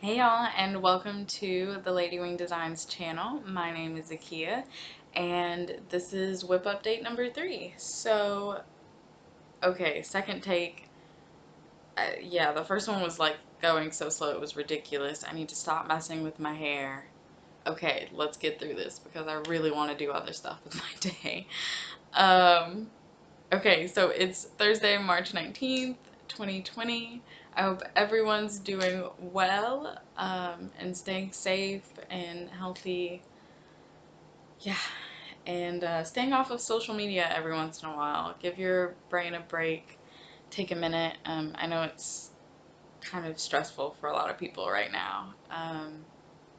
Hey y'all, and welcome to the Ladywing Designs channel. My name is Akia, and this is WIP update number 3. So, okay, second take. Yeah, the first one was like going so slow it was ridiculous. I need to stop messing with my hair. Okay, let's get through this because I really want to do other stuff with my day. Um, Okay, so it's Thursday, March 19th, 2020. I hope everyone's doing well and staying safe and healthy. Yeah, and staying off of social media every once in a while. Give your brain a break. Take a minute. I know it's kind of stressful for a lot of people right now.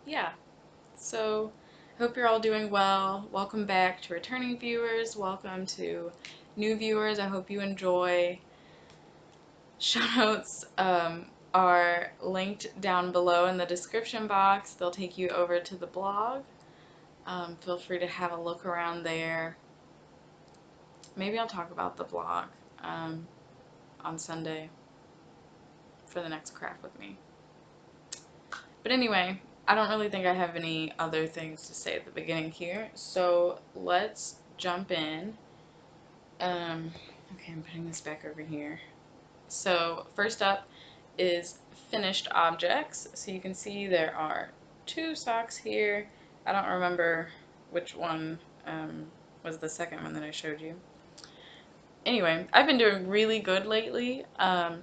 Yeah, so I hope you're all doing well. Welcome back to returning viewers. Welcome to new viewers. I hope you enjoy. Show notes are linked down below in the description box. They'll take you over to the blog. Feel free to have a look around there. Maybe I'll talk about the blog um, on Sunday for the next craft with me. But anyway, I don't really think I have any other things to say at the beginning here, so let's jump in. Okay, I'm putting this back over here. So first up is finished objects. So you can see there are 2 socks here. I don't remember which one was the second one that I showed you. Anyway, I've been doing really good lately.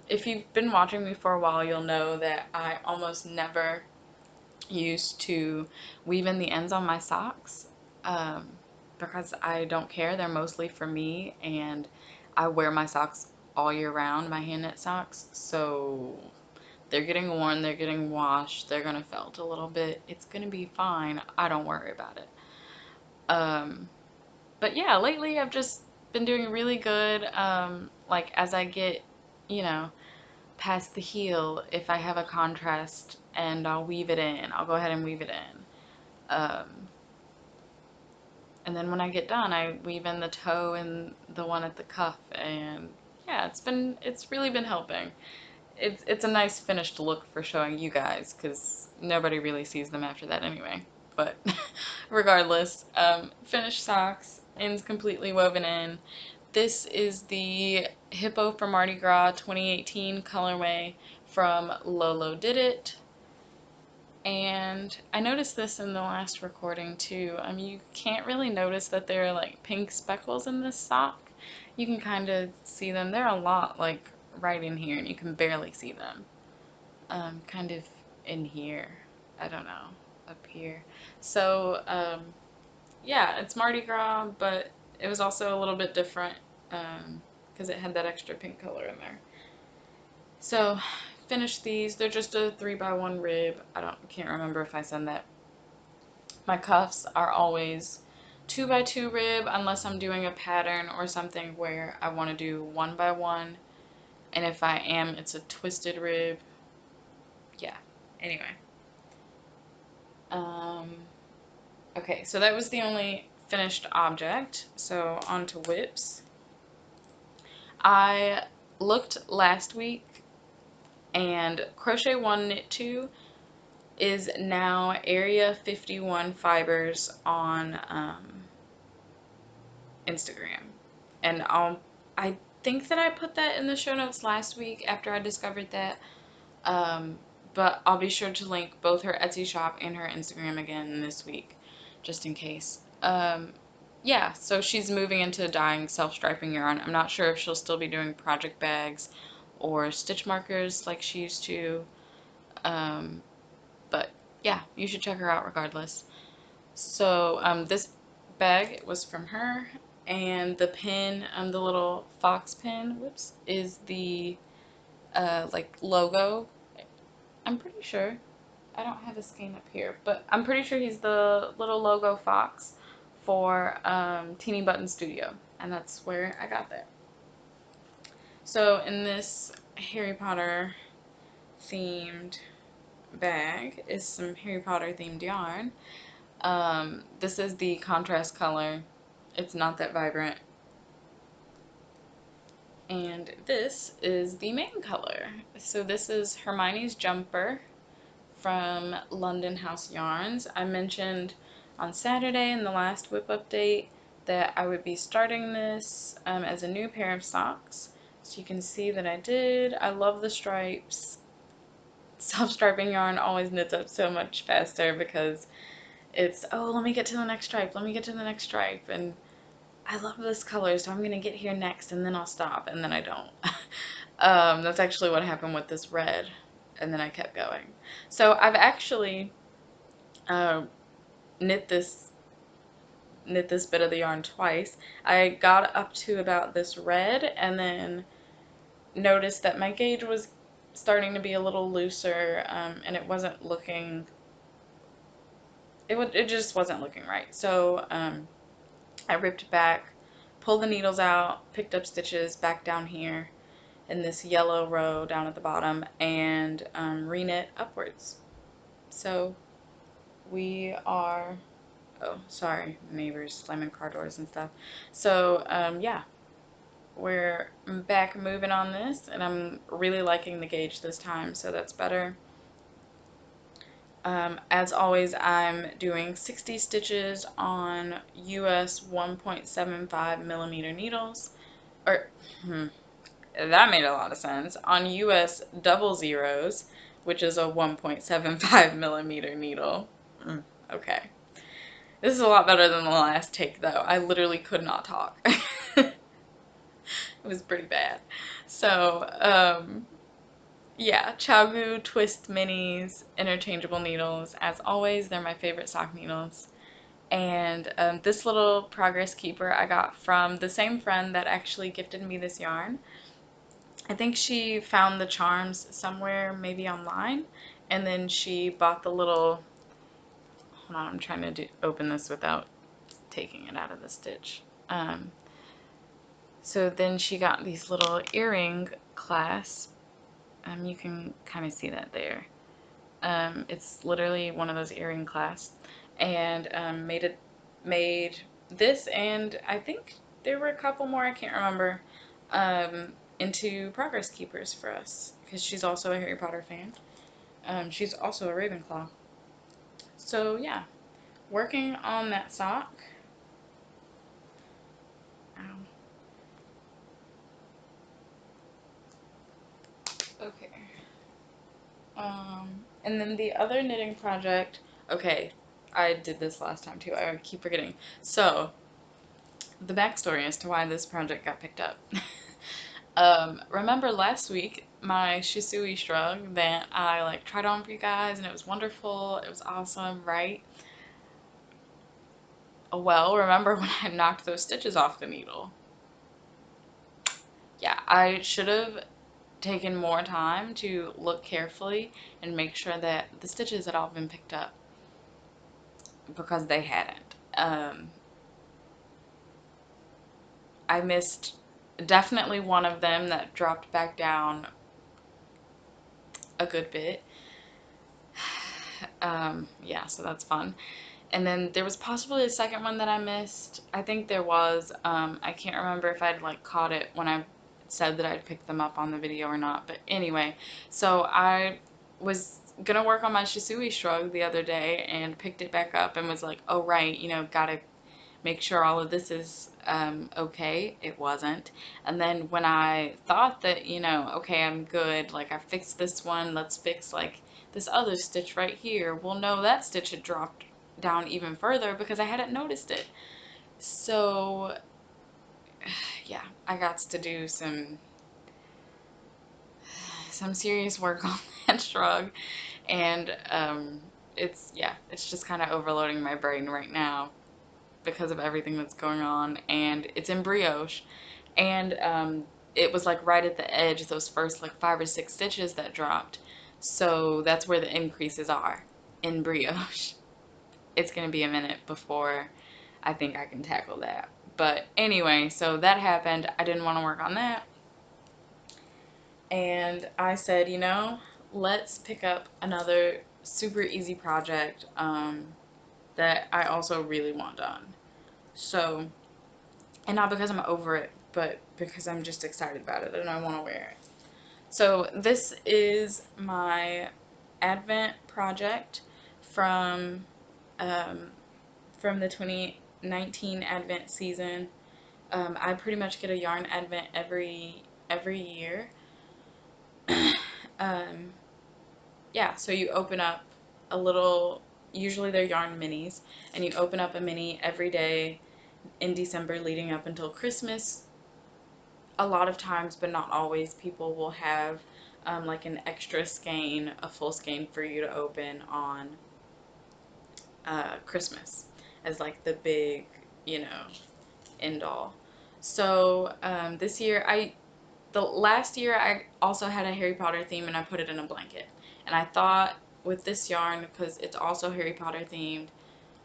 If you've been watching me for a while, you'll know that I almost never used to weave in the ends on my socks um, because I don't care. They're mostly for me, and I wear my socks all year round, my hand knit socks, so they're getting worn, they're getting washed, they're gonna felt a little bit. It's gonna be fine. I don't worry about it. Um, but yeah, lately I've just been doing really good. Like as I get, you know, past the heel, if I have a contrast and I'll weave it in, I'll go ahead and weave it in. Um, and then when I get done, I weave in the toe and the one at the cuff, and yeah, it's really been helping. It's a nice finished look for showing you guys because nobody really sees them after that anyway. But regardless, finished socks, ends completely woven in. This is the Hippo for Mardi Gras 2018 colorway from Lolo Did It. And I noticed this in the last recording too. You can't really notice that there are like pink speckles in this sock. You can kind of see them. They're a lot like right in here and you can barely see them. Kind of in here. I don't know. Up here. So, yeah, it's Mardi Gras, but it was also a little bit different because it had that extra pink color in there. So, finished these. They're just a 3x1 rib. Can't remember if I said that. My cuffs are always 2x2 rib unless I'm doing a pattern or something where I want to do 1x1. And if I am, it's a twisted rib. Yeah. Anyway. Um, okay, so that was the only finished object. So on to WIPs. I looked last week and Crochet 1 Knit 2 is now Area 51 Fibers on Instagram. And I think that I put that in the show notes last week after I discovered that. But I'll be sure to link both her Etsy shop and her Instagram again this week, just in case. Yeah, so she's moving into dyeing self-striping yarn. I'm not sure if she'll still be doing project bags or stitch markers like she used to. But yeah, you should check her out regardless. So this bag was from her, and the pin, the little fox pin, whoops, is the like logo. I'm pretty sure. I don't have a skein up here, but I'm pretty sure he's the little logo fox for Teeny Button Studio, and that's where I got that. So in this Harry Potter themed bag is some Harry Potter themed yarn. This is the contrast color. It's not that vibrant. And this is the main color. So this is Hermione's jumper from London House Yarns. I mentioned on Saturday in the last WIP update that I would be starting this as a new pair of socks. So you can see that I did. I love the stripes. Self-striping yarn always knits up so much faster because it's, oh, let me get to the next stripe, let me get to the next stripe, and I love this color, so I'm gonna get here next, and then I'll stop, and then I don't. That's actually what happened with this red, and then I kept going. So I've actually knit this bit of the yarn twice. I got up to about this red, and then noticed that my gauge was starting to be a little looser, and it wasn't looking, it just wasn't looking right. So I ripped back, pulled the needles out, picked up stitches back down here in this yellow row down at the bottom, and reknit upwards. So we are, oh, sorry, neighbors slamming car doors and stuff. So yeah, we're back moving on this, and I'm really liking the gauge this time, so that's better. As always, I'm doing 60 stitches on US 1.75 millimeter needles, or that made a lot of sense, on US double zeros, which is a 1.75 millimeter needle. Okay. This is a lot better than the last take, though. I literally could not talk. It was pretty bad. So, yeah, ChiaoGoo Twist Minis, interchangeable needles. As always, they're my favorite sock needles. And this little progress keeper I got from the same friend that actually gifted me this yarn. I think she found the charms somewhere, maybe online, and then she bought the little, hold on, I'm trying to open this without taking it out of the stitch. So then she got these little earring clasps. You can kind of see that there. It's literally one of those earring clasps, and made this, and I think there were a couple more, I can't remember, into progress keepers for us, because she's also a Harry Potter fan. She's also a Ravenclaw. So yeah, working on that sock. Ow. Okay. And then the other knitting project, okay, I did this last time too, I keep forgetting. So, the backstory as to why this project got picked up. Remember last week, my Shisui shrug that I like tried on for you guys, and it was wonderful, it was awesome, right? Well, remember when I knocked those stitches off the needle? Yeah, I should have taken more time to look carefully and make sure that the stitches had all been picked up, because they hadn't. I missed definitely one of them that dropped back down a good bit. Yeah, so that's fun. And then there was possibly a second one that I missed. I think there was. I can't remember if I'd like caught it when I said that I'd pick them up on the video or not. But anyway, so I was gonna work on my Shisui shrug the other day and picked it back up and was like, oh right, you know, gotta make sure all of this is okay. It wasn't. And then when I thought that, you know, okay, I'm good, like I fixed this one, let's fix like this other stitch right here. Well, no, that stitch had dropped down even further because I hadn't noticed it. So yeah, I got to do some serious work on that shrug, and it's just kind of overloading my brain right now because of everything that's going on, and it's in brioche, and it was like right at the edge, those first like 5 or 6 stitches that dropped, so that's where the increases are in brioche. It's gonna be a minute before I think I can tackle that, but anyway, so that happened. I didn't want to work on that, and I said, you know, let's pick up another super easy project that I also really want done. So, and not because I'm over it, but because I'm just excited about it and I want to wear it. So this is my Advent project from um, the 2019 Advent season. I pretty much get a yarn Advent every year. um, yeah, so you open up a little, usually they're yarn minis, and you open up a mini every day in December leading up until Christmas. A lot of times, but not always, people will have like an extra skein, a full skein for you to open on Christmas as like the big, you know, end all. So this year, the last year I also had a Harry Potter theme and I put it in a blanket. And I thought with this yarn, because it's also Harry Potter themed,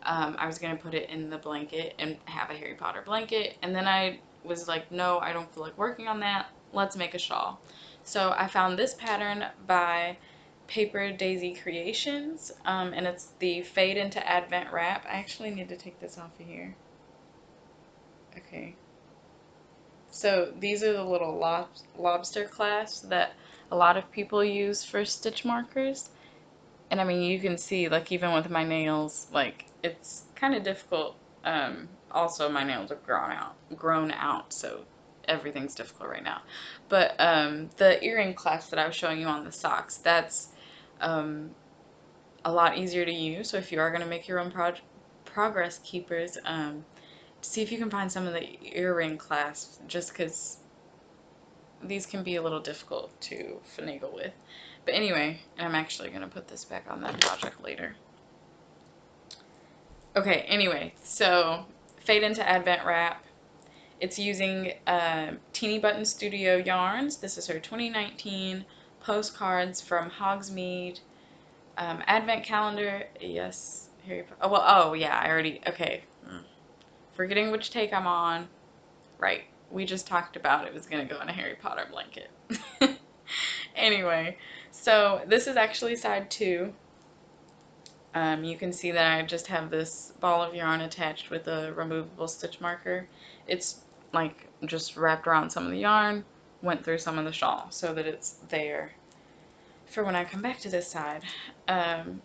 I was going to put it in the blanket and have a Harry Potter blanket. And then I was like, no, I don't feel like working on that. Let's make a shawl. So I found this pattern by Paper Daisy Creations, and it's the Fade into Advent wrap. I actually need to take this off of here. Okay. So these are the little lobster clasps that a lot of people use for stitch markers. And I mean, you can see, like, even with my nails, like, it's kind of difficult. Also, my nails have grown out, so everything's difficult right now. But the earring clasp that I was showing you on the socks, that's um, a lot easier to use. So if you are going to make your own progress keepers, see if you can find some of the earring clasps, just because these can be a little difficult to finagle with. But anyway, and I'm actually going to put this back on that project later. Okay, anyway, so Fade into Advent wrap. It's using Teeny Button Studio yarns. This is her 2019 postcards from Hogsmeade Advent calendar. Yes, Harry Potter. Oh, well, oh, yeah, I already, okay. Forgetting which take I'm on. Right, we just talked about it was going to go in a Harry Potter blanket. Anyway, so this is actually side 2. You can see that I just have this ball of yarn attached with a removable stitch marker. It's like just wrapped around some of the yarn, went through some of the shawl so that it's there for when I come back to this side.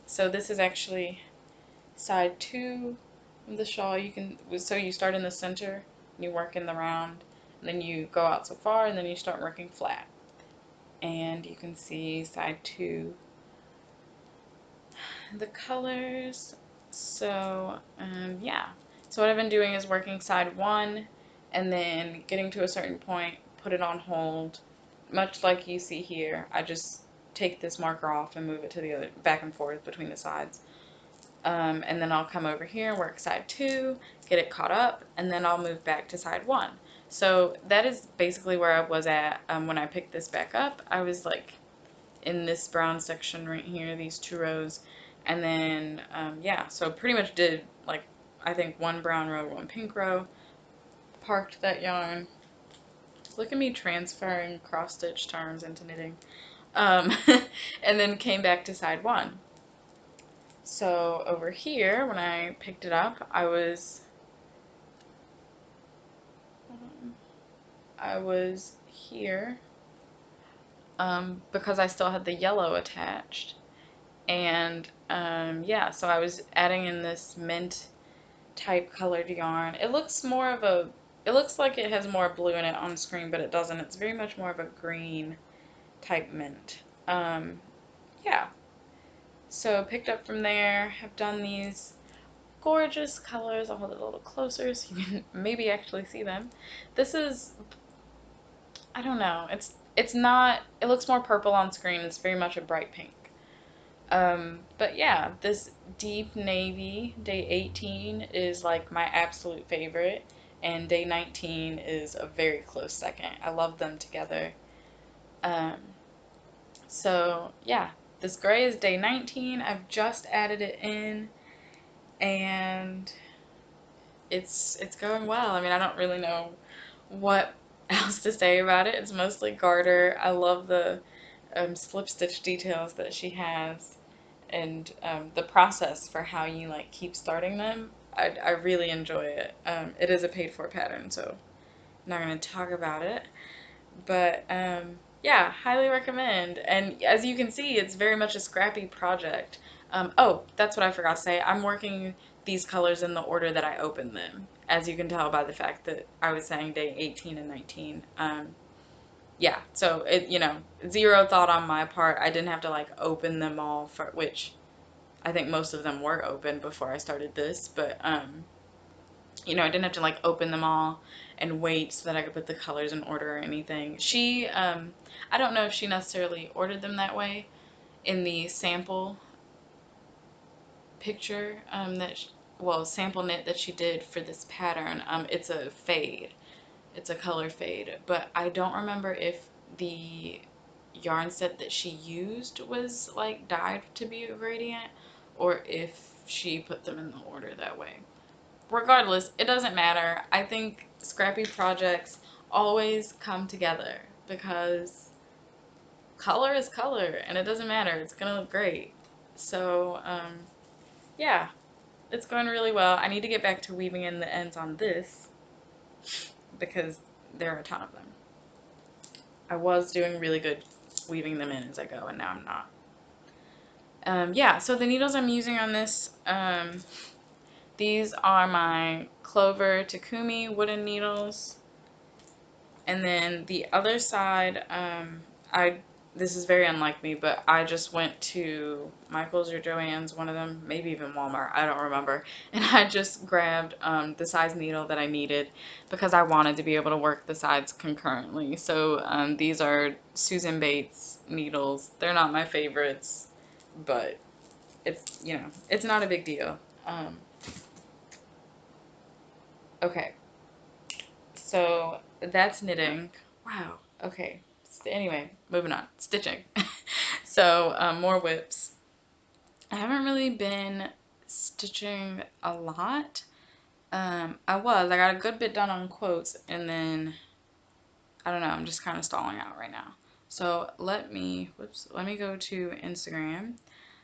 So this is actually side 2 of the shawl. So you start in the center, you work in the round, and then you go out so far, and then you start working flat. And you can see side 2, the colors. So yeah, so what I've been doing is working side 1 and then getting to a certain point, put it on hold, much like you see here. I just take this marker off and move it to the other, back and forth between the sides. And then I'll come over here and work side 2, get it caught up, and then I'll move back to side 1. So that is basically where I was at when I picked this back up. I was like in this brown section right here, these 2 rows, and then yeah, so pretty much did like, I think 1 brown row, 1 pink row, parked that yarn. Look at me transferring cross stitch terms into knitting. And then came back to side 1. So over here, when I picked it up, I was here because I still had the yellow attached. And yeah, so I was adding in this mint type colored yarn. It looks like it has more blue in it on screen, but it doesn't. It's very much more of a green type mint. Yeah, so picked up from there, have done these gorgeous colors. I'll hold it a little closer so you can maybe actually see them. This is, I don't know, it's not, it looks more purple on screen. It's very much a bright pink. But yeah, this deep navy, day 18, is like my absolute favorite, and day 19 is a very close second. I love them together. Um, so yeah, this gray is day 19. I've just added it in, and it's going well. I mean, I don't really know what else to say about it. It's mostly garter. I love the slip stitch details that she has, and the process for how you like keep starting them. I really enjoy it. It is a paid for pattern, so I'm not going to talk about it. But yeah, yeah, highly recommend. And as you can see, it's very much a scrappy project. Oh, that's what I forgot to say. I'm working these colors in the order that I opened them, as you can tell by the fact that I was saying day 18 and 19. Yeah, so it, zero thought on my part. I didn't have to like open them all for which I think most of them were open before I started this, but I didn't have to like open them all and wait so that I could put the colors in order or anything. I don't know if she necessarily ordered them that way in the sample picture sample knit that she did for this pattern. It's a fade. It's a color fade, but I don't remember if the yarn set that she used was like dyed to be a gradient or if she put them in the order that way. Regardless, it doesn't matter. I think scrappy projects always come together because color is color and it doesn't matter. It's gonna look great. So, yeah, it's going really well. I need to get back to weaving in the ends on this because there are a ton of them. I was doing really good weaving them in as I go, and now I'm not. Yeah, so the needles I'm using on this, these are my Clover Takumi wooden needles. And then the other side, this is very unlike me, but I just went to Michael's or Joann's, one of them, maybe even Walmart, I don't remember. And I just grabbed the size needle that I needed because I wanted to be able to work the sides concurrently. So these are Susan Bates needles. They're not my favorites, but it's not a big deal. Okay, so that's knitting. Wow. Okay. Anyway, moving on. Stitching. So more whips. I haven't really been stitching a lot. I got a good bit done on quotes, and then I don't know. I'm just kind of stalling out right now. So let me go to Instagram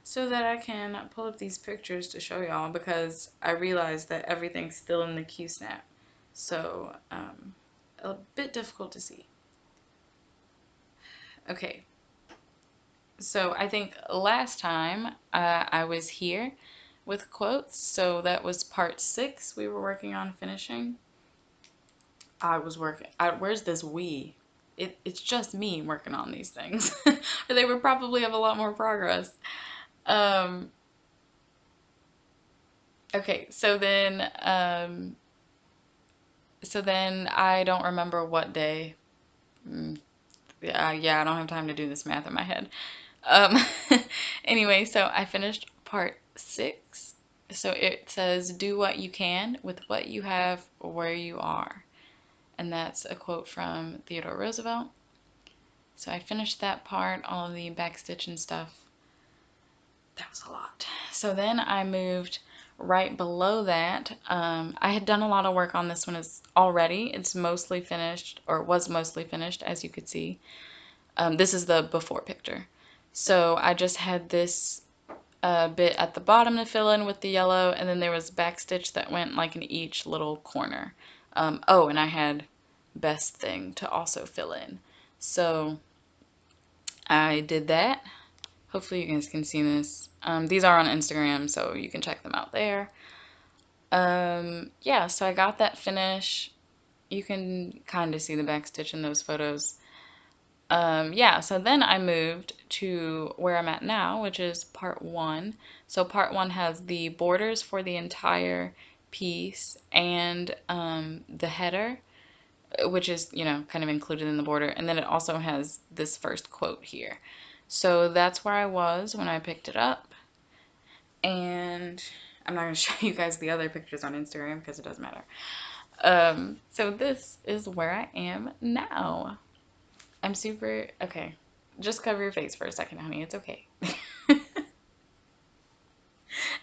so that I can pull up these pictures to show y'all because I realized that everything's still in the Q snap. So a bit difficult to see. Okay, so I think last time I was here with quotes, so that was part 6 we were working on finishing. Where's this we? It's just me working on these things. Or they would probably have a lot more progress. Um, okay, so then I don't remember what day. Mm, yeah, I don't have time to do this math in my head. Um, anyway, so I finished part 6. So it says, do what you can with what you have where you are. And that's a quote from Theodore Roosevelt. So I finished that part, all of the backstitch and stuff. That was a lot. So then I moved right below that. I had done a lot of work on this one already. It's mostly finished, or was mostly finished, as you could see. This is the before picture. So I just had this bit at the bottom to fill in with the yellow, and then there was backstitch that went like in each little corner. Oh, and I had best thing to also fill in. So I did that. Hopefully you guys can see this. These are on Instagram, so you can check them out there. Yeah, so I got that finish. You can kind of see the backstitch in those photos. Yeah, so then I moved to where I'm at now, which is part 1. So part 1 has the borders for the entire piece and the header, which is, kind of included in the border. And then it also has this first quote here. So that's where I was when I picked it up. And I'm not going to show you guys the other pictures on Instagram because it doesn't matter. So this is where I am now. I'm super, okay. Just cover your face for a second, honey. It's okay. Do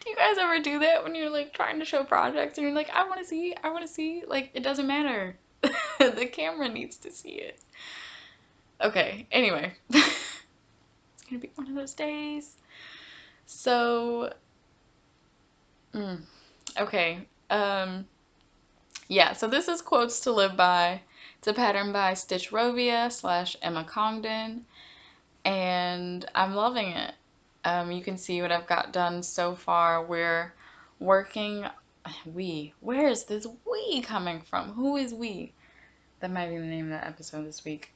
you guys ever do that when you're like trying to show projects and you're like, I want to see, I want to see? Like, it doesn't matter. The camera needs to see it. Okay, anyway. It's gonna be one of those days. So, okay. Yeah, so this is Quotes to Live By. It's a pattern by Stitch Rovia / Emma Congdon, and I'm loving it. You can see what I've got done so far. We're working, where is this we coming from? Who is we? That might be the name of the episode this week.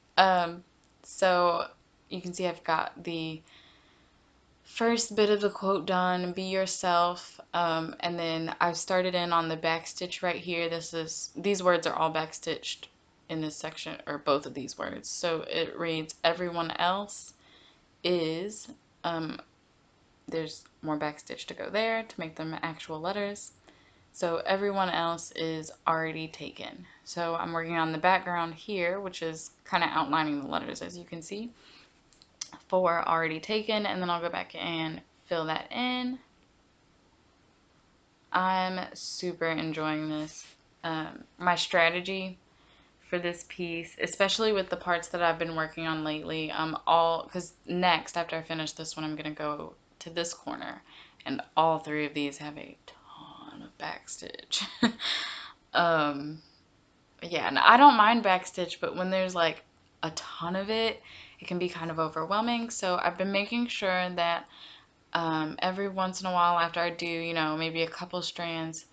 So you can see I've got the first bit of the quote done, be yourself, and then I've started in on the back stitch right here. These words are all back stitched in this section, or both of these words. So it reads, everyone else is, there's more back stitch to go there to make them actual letters. So everyone else is already taken. So I'm working on the background here, which is kind of outlining the letters, as you can see, for already taken, and then I'll go back and fill that in. I'm super enjoying this. My strategy for this piece, especially with the parts that I've been working on lately, because next, after I finish this one, I'm going to go to this corner, and all three of these have a ton of backstitch. Yeah, and I don't mind backstitch, but when there's like a ton of it, it can be kind of overwhelming. So I've been making sure that every once in a while, after I do, maybe a couple strands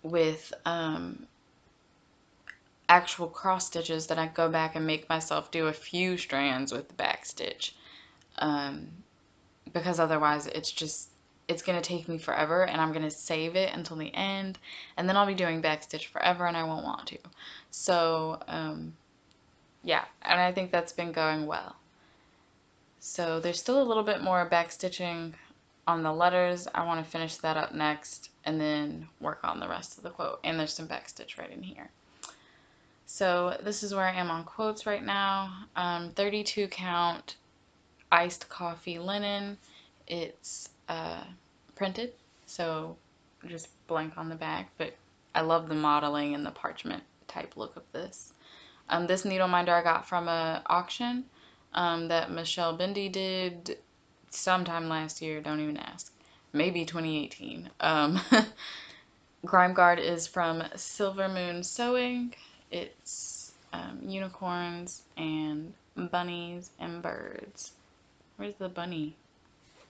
with actual cross stitches, that I go back and make myself do a few strands with the back stitch, because otherwise it's going to take me forever, and I'm going to save it until the end, and then I'll be doing back stitch forever and I won't want to. So yeah, and I think that's been going well. So there's still a little bit more back stitching on the letters. I want to finish that up next and then work on the rest of the quote. And there's some back stitch right in here. So this is where I am on quotes right now. 32 count iced coffee linen. It's printed, so just blank on the back, but I love the modeling and the parchment type look of this. This needle minder I got from an auction that Michelle Bindi did sometime last year, don't even ask. Maybe 2018. Grime Guard is from Silver Moon Sewing. It's unicorns and bunnies and birds. Where's the bunny?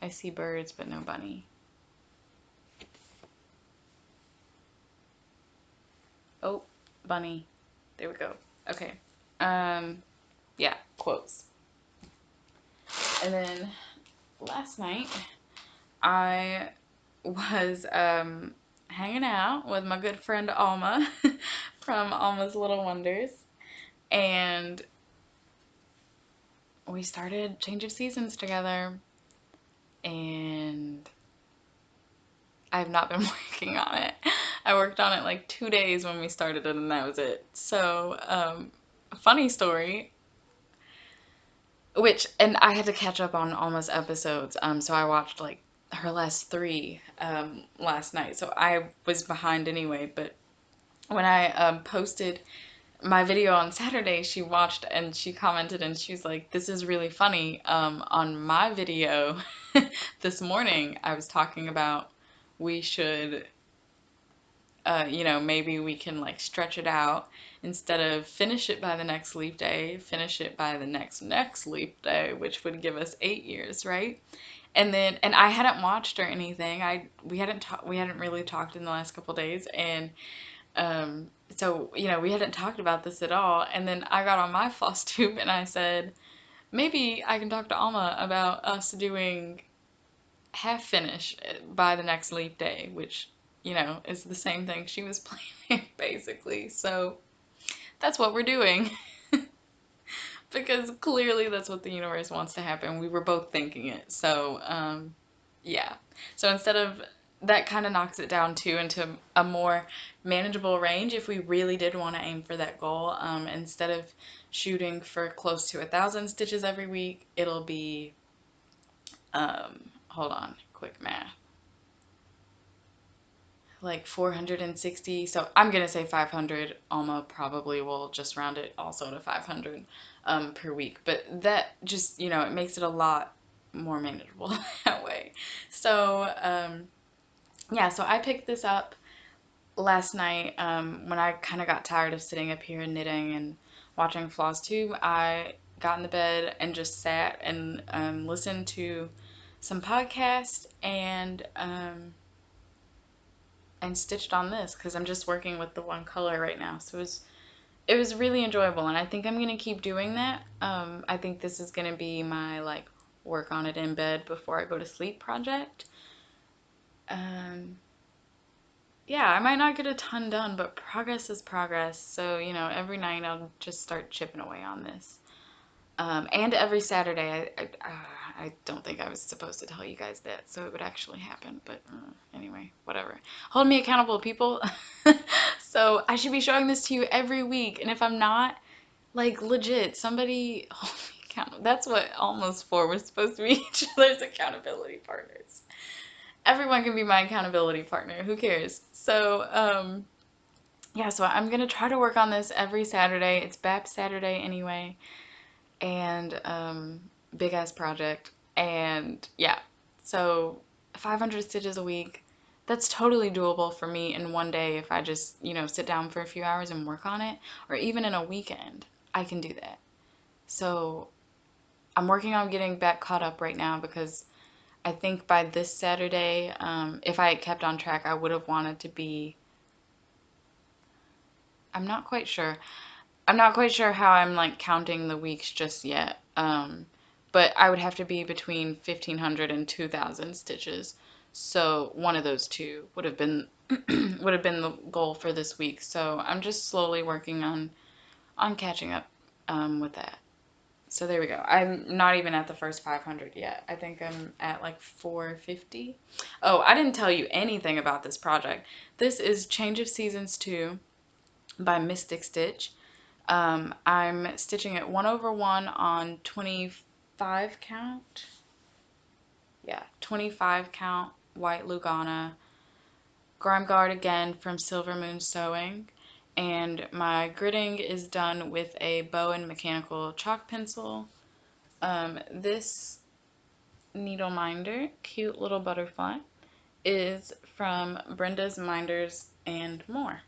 I see birds, but no bunny. Oh, bunny. There we go. Okay. Yeah, quotes. And then last night, I was hanging out with my good friend Alma from Alma's Little Wonders, and we started Change of Seasons together, and I've not been working on it. I worked on it like 2 days when we started it, and that was it. So, funny story, and I had to catch up on Alma's episodes, so I watched like her last 3 last night, so I was behind anyway. But when I posted my video on Saturday, she watched and she commented and she's like, "This is really funny. On my video this morning, I was talking about we should, maybe we can like stretch it out instead of finish it by the next leap day, finish it by the next leap day, which would give us 8 years, right?" And I hadn't watched or anything. We hadn't really talked in the last couple days, and so we hadn't talked about this at all. And then I got on my floss tube and I said, maybe I can talk to Alma about us doing half finish by the next leap day, which is the same thing she was planning basically. So that's what we're doing. Because clearly that's what the universe wants to happen. We were both thinking it. So, yeah. So instead of, that kind of knocks it down too into a more manageable range if we really did want to aim for that goal. Instead of shooting for close to 1,000 stitches every week, it'll be, hold on, quick math. Like 460, so I'm gonna say 500. Alma probably will just round it also to 500 per week, but that just it makes it a lot more manageable that way. So yeah, so I picked this up last night, when I kind of got tired of sitting up here and knitting and watching Flaws Tube, I got in the bed and just sat and listened to some podcast and stitched on this because I'm just working with the one color right now. So it was really enjoyable, and I think I'm gonna keep doing that. I think this is gonna be my like work on it in bed before I go to sleep project. Um, yeah, I might not get a ton done, but progress is progress. So, every night I'll just start chipping away on this. And every Saturday, I don't think I was supposed to tell you guys that, so it would actually happen. But anyway, whatever. Hold me accountable, people. So I should be showing this to you every week, and if I'm not, like legit, somebody hold me accountable. That's what Almost for. We're supposed to be each other's accountability partners. Everyone can be my accountability partner. Who cares? So, yeah, so I'm gonna try to work on this every Saturday. It's BAP Saturday anyway, and big ass project. And yeah, so 500 stitches a week. That's totally doable for me in one day if I just, sit down for a few hours and work on it, or even in a weekend. I can do that. So I'm working on getting back caught up right now because I think by this Saturday, if I had kept on track, I would have wanted to be. I'm not quite sure. I'm not quite sure how I'm like counting the weeks just yet. But I would have to be between 1,500 and 2,000 stitches. So one of those two would have been the goal for this week. So I'm just slowly working on catching up with that. So there we go. I'm not even at the first 500 yet. I think I'm at like 450. Oh, I didn't tell you anything about this project. This is Change of Seasons 2 by Mystic Stitch. I'm stitching it 1/1 on 25 count. Yeah, 25 count white Lugana. Grime Guard again from Silver Moon Sewing. And my gridding is done with a bow and mechanical chalk pencil. This needle minder, cute little butterfly, is from Brenda's Minders and More.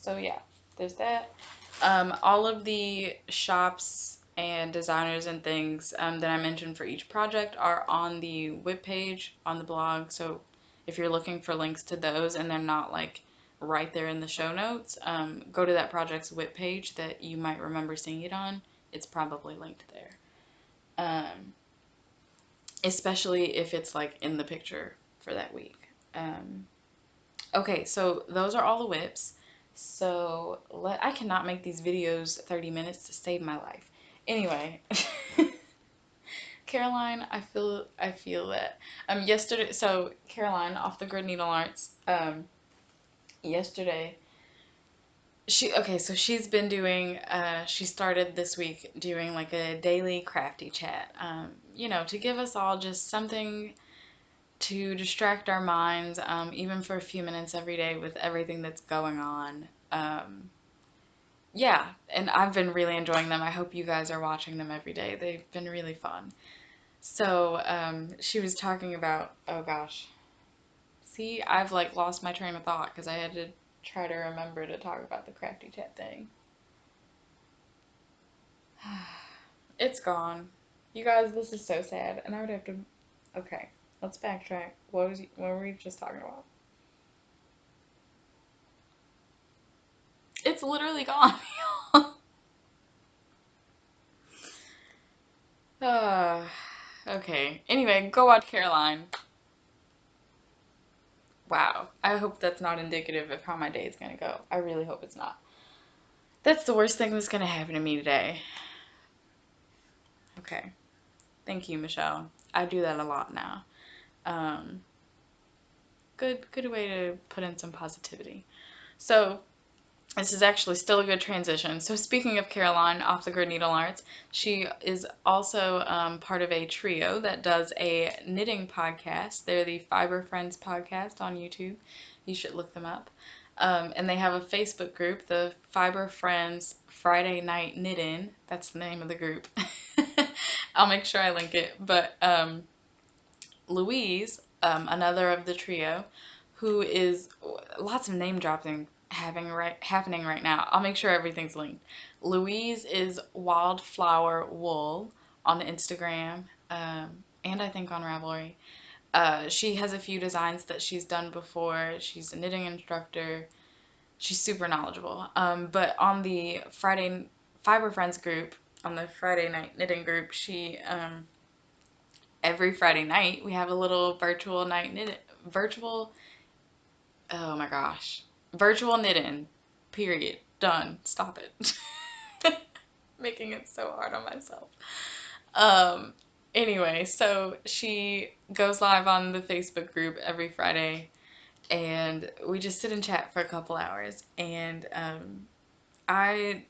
So yeah, there's that. All of the shops and designers and things that I mentioned for each project are on the WIP page on the blog. So if you're looking for links to those and they're not like right there in the show notes, go to that project's WIP page that you might remember seeing it on. It's probably linked there. Especially if it's like in the picture for that week. Um, Okay, so those are all the WIPs. So I cannot make these videos 30 minutes to save my life. Anyway, Caroline, I feel that. Yesterday, so Caroline off the Grid Needle Arts, yesterday so she's been doing she started this week doing like a daily crafty chat. To give us all just something to distract our minds, even for a few minutes every day with everything that's going on. Yeah, and I've been really enjoying them. I hope you guys are watching them every day. They've been really fun. So, she was talking about, oh gosh. See, I've like lost my train of thought because I had to try to remember to talk about the crafty chat thing. It's gone. You guys, this is so sad, and I would have to. Okay, let's backtrack. What were we just talking about? It's literally gone. Okay. Anyway, go watch Caroline. Wow. I hope that's not indicative of how my day is gonna go. I really hope it's not. That's the worst thing that's gonna happen to me today. Okay. Thank you, Michelle. I do that a lot now. Um, good way to put in some positivity. So, this is actually still a good transition. So speaking of Caroline off the Grid Needle Arts, she is also part of a trio that does a knitting podcast. They're the Fiber Friends podcast on YouTube. You should look them up. And they have a Facebook group, the Fiber Friends Friday Night Knit-In. That's the name of the group. I'll make sure I link it. But Louise, another of the trio, who is lots of name dropping happening right now. I'll make sure everything's linked. Louise is Wildflower Wool on Instagram, and I think on Ravelry. She has a few designs that she's done before. She's a knitting instructor. She's super knowledgeable. But on the Friday Fiber Friends group, on the Friday night knitting group, she every Friday night we have a little virtual night virtual, oh my gosh, virtual knitting. Period. Done. Stop it. Making it so hard on myself. Um anyway, so she goes live on the Facebook group every Friday, and we just sit and chat for a couple hours. And I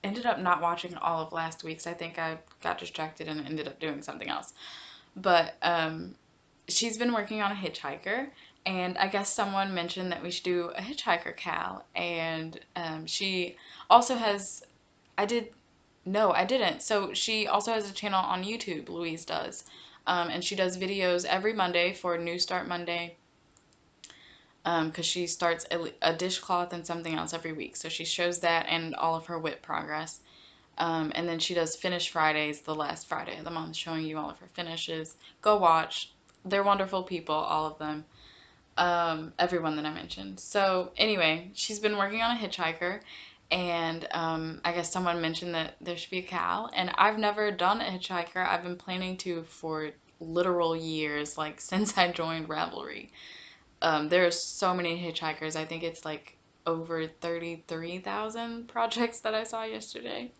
ended up not watching all of last week's. I think I got distracted and ended up doing something else. But she's been working on a hitchhiker, and I guess someone mentioned that we should do a hitchhiker cal. And she also has, I did, no, I didn't. So she also has a channel on YouTube, Louise does. And she does videos every Monday for New Start Monday, because she starts a dishcloth and something else every week. So she shows that and all of her WIP progress. And then she does Finish Fridays, the last Friday of the month, showing you all of her finishes. Go watch. They're wonderful people, all of them. Everyone that I mentioned. So anyway, she's been working on a hitchhiker, and I guess someone mentioned that there should be a cal, and I've never done a hitchhiker. I've been planning to for literal years, like since I joined Ravelry. There are so many hitchhikers. I think it's like over 33,000 projects that I saw yesterday.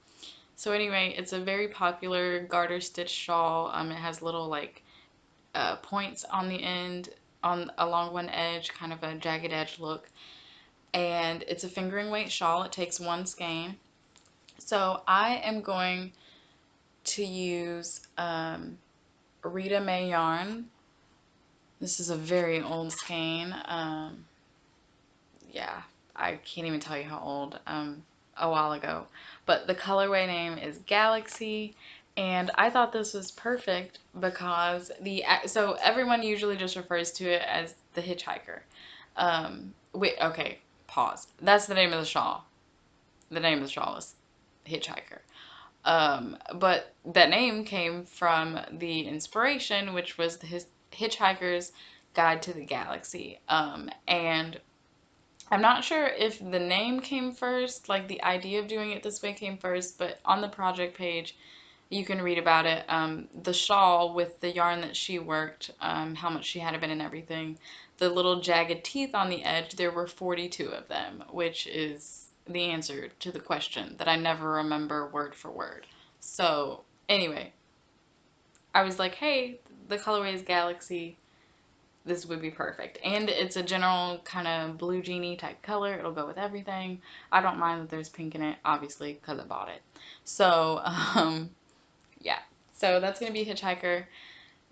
So anyway, it's a very popular garter stitch shawl. It has little like points on the end, on along one edge, kind of a jagged edge look. And it's a fingering weight shawl. It takes one skein. So I am going to use Rita May yarn. This is a very old skein. Yeah, I can't even tell you how old. A while ago. But the colorway name is Galaxy, and I thought this was perfect because so everyone usually just refers to it as the hitchhiker. Wait, okay, pause. That's the name of the shawl. The name of the shawl is Hitchhiker. But that name came from the inspiration, which was the Hitchhiker's Guide to the Galaxy. And I'm not sure if the name came first, like the idea of doing it this way came first, but on the project page, you can read about it. The shawl with the yarn that she worked, how much she had of it and everything, the little jagged teeth on the edge, there were 42 of them, which is the answer to the question that I never remember word for word. So, anyway, I was like, hey, the colorway is Galaxy. This would be perfect. And it's a general kind of blue genie type color. It'll go with everything. I don't mind that there's pink in it, obviously, because I bought it. So, yeah. So that's going to be Hitchhiker.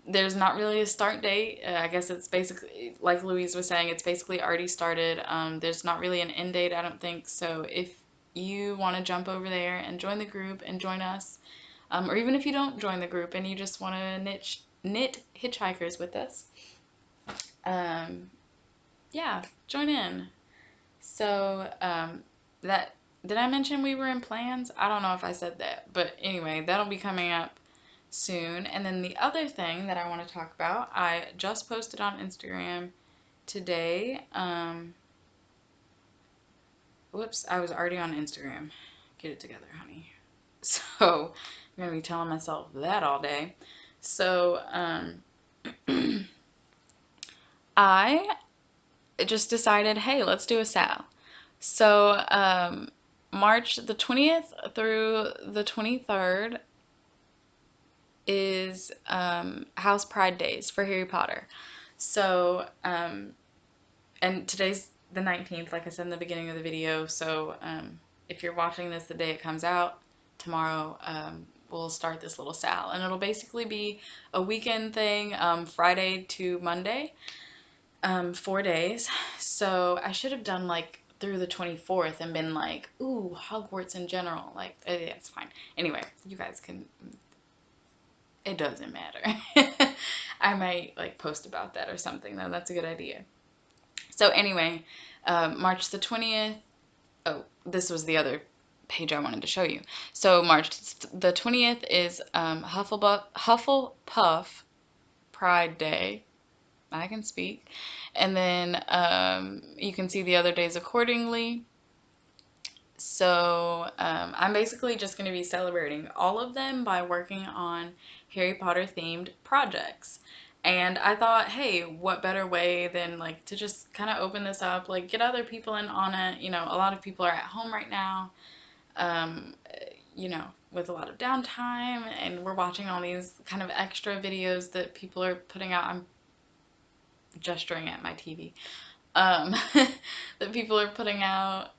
There's not really a start date. I guess it's basically, like Louise was saying, it's basically already started. There's not really an end date, I don't think. So if you want to jump over there and join the group and join us, or even if you don't join the group and you just want to knit hitchhikers with us, um, yeah, join in. So, that did I mention we were in plans? I don't know if I said that, but anyway, that'll be coming up soon. And then the other thing that I want to talk about, I just posted on Instagram today. Whoops, I was already on Instagram. Get it together, honey. So, I'm gonna be telling myself that all day. So, I just decided, hey, let's do a sal. So, March the 20th through the 23rd is House Pride Days for Harry Potter. So, and today's the 19th, like I said in the beginning of the video. So, if you're watching this the day it comes out, tomorrow, we'll start this little sal. And it'll basically be a weekend thing, Friday to Monday. 4 days. So I should have done like through the 24th and been like, ooh, Hogwarts in general. Like, it's fine. Anyway, you guys can, it doesn't matter. I might like post about that or something though. That's a good idea. So anyway, March the 20th. Oh, this was the other page I wanted to show you. So March the 20th is Hufflepuff Pride Day. I can speak. And then you can see the other days accordingly. So I'm basically just going to be celebrating all of them by working on Harry Potter themed projects. And I thought, hey, what better way than like to just kind of open this up, like get other people in on it. You know, a lot of people are at home right now, um, you know, with a lot of downtime, and we're watching all these kind of extra videos that people are putting out. I'm gesturing at my TV. Um, that people are putting out.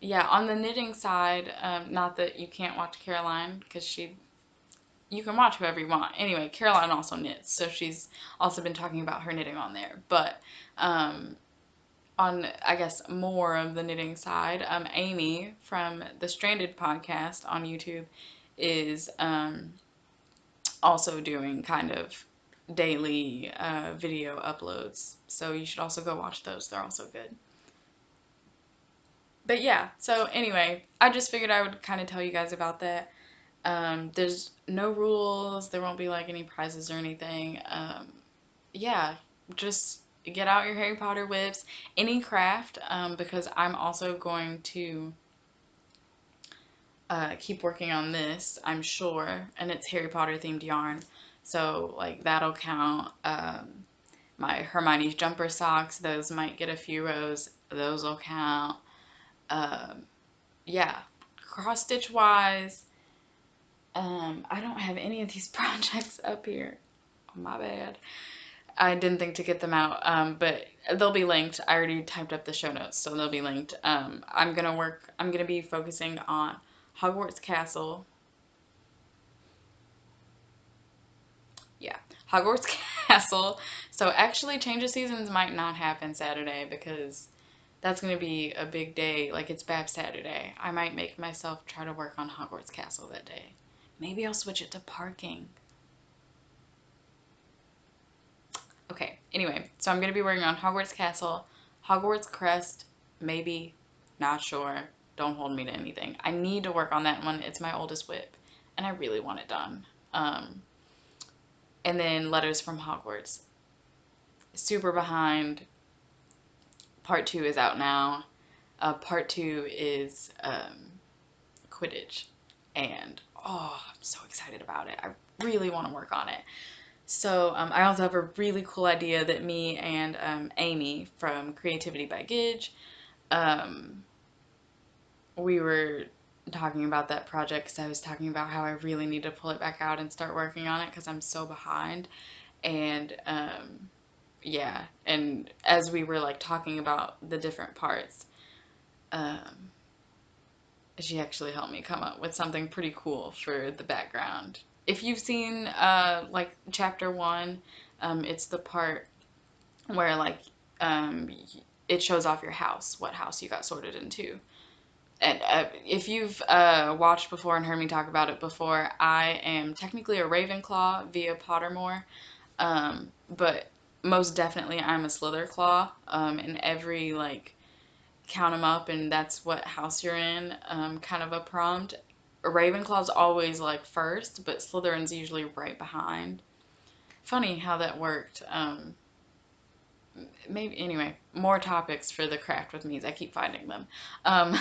Yeah, on the knitting side, not that you can't watch Caroline because you can watch whoever you want. Anyway, Caroline also knits, so she's also been talking about her knitting on there. But on, I guess, more of the knitting side, Amy from the Stranded podcast on YouTube is also doing kind of daily video uploads. So you should also go watch those. They're also good. But yeah, so anyway, I just figured I would kind of tell you guys about that. There's no rules. There won't be like any prizes or anything. Yeah, just get out your Harry Potter whips, any craft, because I'm also going to keep working on this, I'm sure, and it's Harry Potter themed yarn. So like that'll count. My Hermione's jumper socks, those might get a few rows. Those will count. Um, yeah, cross stitch wise, I don't have any of these projects up here. Oh, my bad. I didn't think to get them out, but they'll be linked. I already typed up the show notes, so they'll be linked. I'm gonna be focusing on Hogwarts Castle. Yeah, Hogwarts Castle. So actually, Change of Seasons might not happen Saturday because that's gonna be a big day. Like it's Bab Saturday. I might make myself try to work on Hogwarts Castle that day. Maybe I'll switch it to parking. Okay, anyway, so I'm going to be working on Hogwarts Castle, Hogwarts Crest, maybe, not sure. Don't hold me to anything. I need to work on that one. It's my oldest WIP, and I really want it done. And then Letters from Hogwarts. Super behind. Part 2 is out now. Part 2 is Quidditch. And, oh, I'm so excited about it. I really want to work on it. So I also have a really cool idea that me and Amy from Creativity by Gidge, um, we were talking about that project because I was talking about how I really need to pull it back out and start working on it because I'm so behind. And yeah, and as we were like talking about the different parts, um, she actually helped me come up with something pretty cool for the background. If you've seen like chapter 1, it's the part where like um, it shows off your house, what house you got sorted into. And if you've watched before and heard me talk about it before, I am technically a Ravenclaw via Pottermore, but most definitely I'm a Slitherclaw. In every like count them up and that's what house you're in, kind of a prompt. Ravenclaw's always like first, but Slytherin's usually right behind. Funny how that worked. Maybe anyway, more topics for the craft with me's. I keep finding them. Um,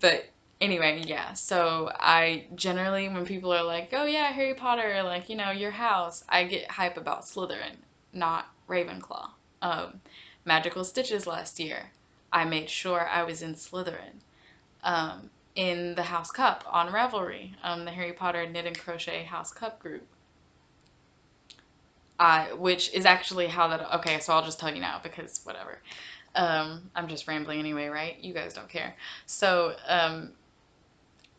but anyway, yeah. So I generally, when people are like, "Oh yeah, Harry Potter," like your house, I get hype about Slytherin, not Ravenclaw. Magical Stitches last year, I made sure I was in Slytherin. In the House Cup on Ravelry, the Harry Potter Knit and Crochet House Cup group. Which is actually how that. Okay, so I'll just tell you now because whatever. I'm just rambling anyway, right? You guys don't care. So,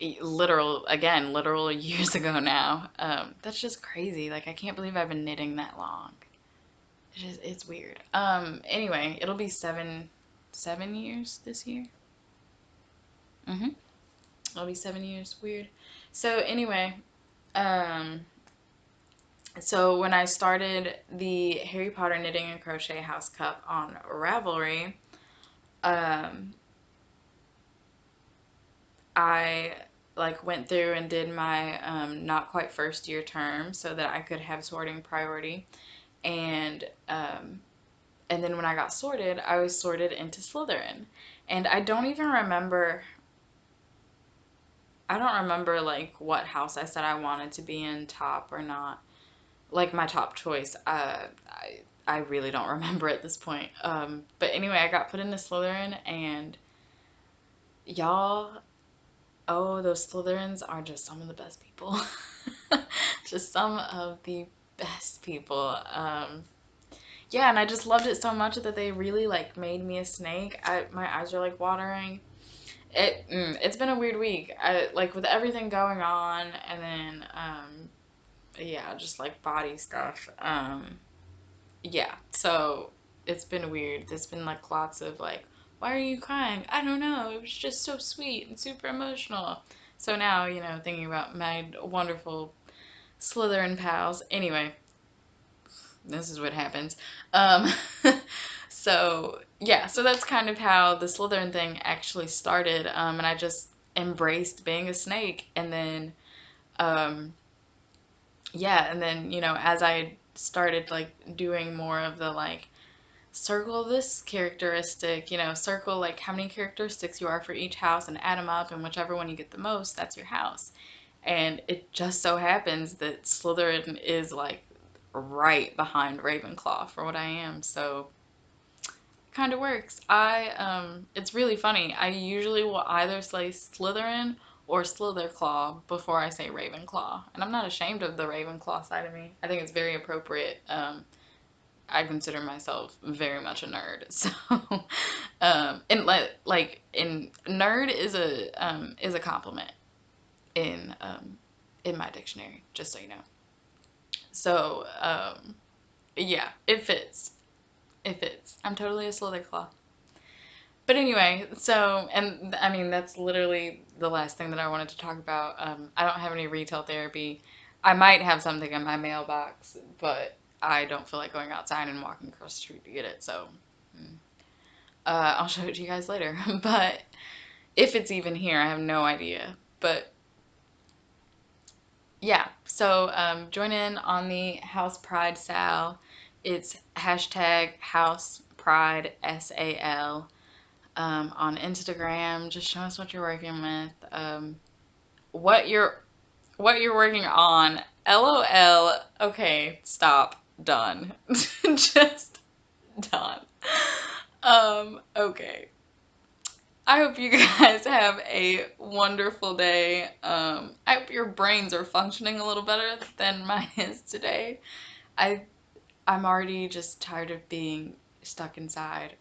literal years ago now. That's just crazy. Like I can't believe I've been knitting that long. It's weird. Anyway, it'll be 7 years this year. It'll be 7 years. Weird. So anyway, um, So when I started the Harry Potter Knitting and Crochet House Cup on Ravelry, um, I like went through and did my not quite first year term so that I could have sorting priority. And and then when I got sorted, I was sorted into Slytherin. And I don't remember like what house I said I wanted to be in top or not. Like my top choice. I really don't remember at this point. But anyway, I got put into Slytherin, and y'all, oh, those Slytherins are just some of the best people. Just some of the best people. Yeah, and I just loved it so much that they really like made me a snake. My eyes are like watering. It's been a weird week. Like with everything going on, and then yeah, just like body stuff. Yeah, so it's been weird. There's been like lots of like, why are you crying? I don't know. It was just so sweet and super emotional. So now, thinking about my wonderful Slytherin pals. Anyway, this is what happens. Um, so yeah, so that's kind of how the Slytherin thing actually started. And I just embraced being a snake, and then um, yeah, and then as I started like doing more of the like circle this characteristic, circle like how many characteristics you are for each house and add them up, and whichever one you get the most, that's your house. And it just so happens that Slytherin is like right behind Ravenclaw for what I am, so it kind of works. It's really funny. I usually will either say Slytherin or Slitherclaw before I say Ravenclaw, and I'm not ashamed of the Ravenclaw side of me. I think it's very appropriate. I consider myself very much a nerd. So, and in nerd is a compliment in my dictionary, just so you know. So, yeah, it fits. It fits. I'm totally a Slytherclaw. But anyway, so, and I mean, that's literally the last thing that I wanted to talk about. I don't have any retail therapy. I might have something in my mailbox, but I don't feel like going outside and walking across the street to get it. So, mm, I'll show it to you guys later. But if it's even here, I have no idea. But yeah, so join in on the House Pride Sal. It's hashtag House Pride SAL on Instagram. Just show us what you're working with, what you're what you're working on. LOL. Okay, stop. Done. Just done. Okay. I hope you guys have a wonderful day. I hope your brains are functioning a little better than mine is today. I I'm already just tired of being stuck inside.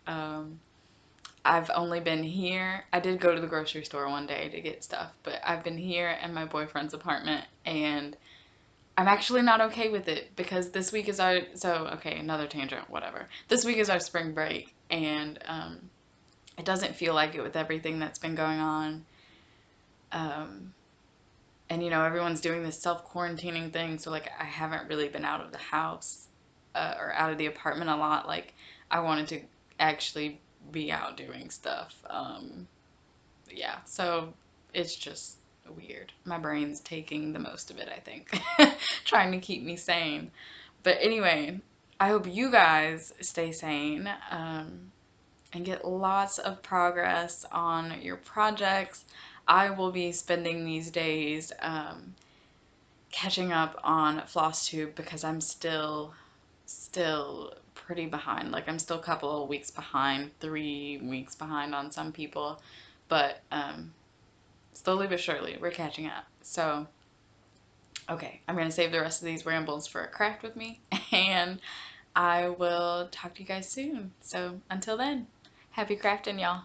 I've only been here. I did go to the grocery store one day to get stuff, but I've been here in my boyfriend's apartment, and I'm actually not okay with it because this week is okay, another tangent, whatever. This week is our spring break, and it doesn't feel like it with everything that's been going on. Um, and everyone's doing this self-quarantining thing, so like I haven't really been out of the house or out of the apartment a lot. Like I wanted to actually be out doing stuff. Yeah, so it's just weird. My brain's taking the most of it, I think, trying to keep me sane. But anyway, I hope you guys stay sane and get lots of progress on your projects. I will be spending these days catching up on FlossTube because I'm still pretty behind. Like I'm still a couple of weeks behind, 3 weeks behind on some people, but slowly but surely we're catching up. So okay, I'm gonna save the rest of these rambles for a craft with me, and I will talk to you guys soon. So until then, happy crafting, y'all.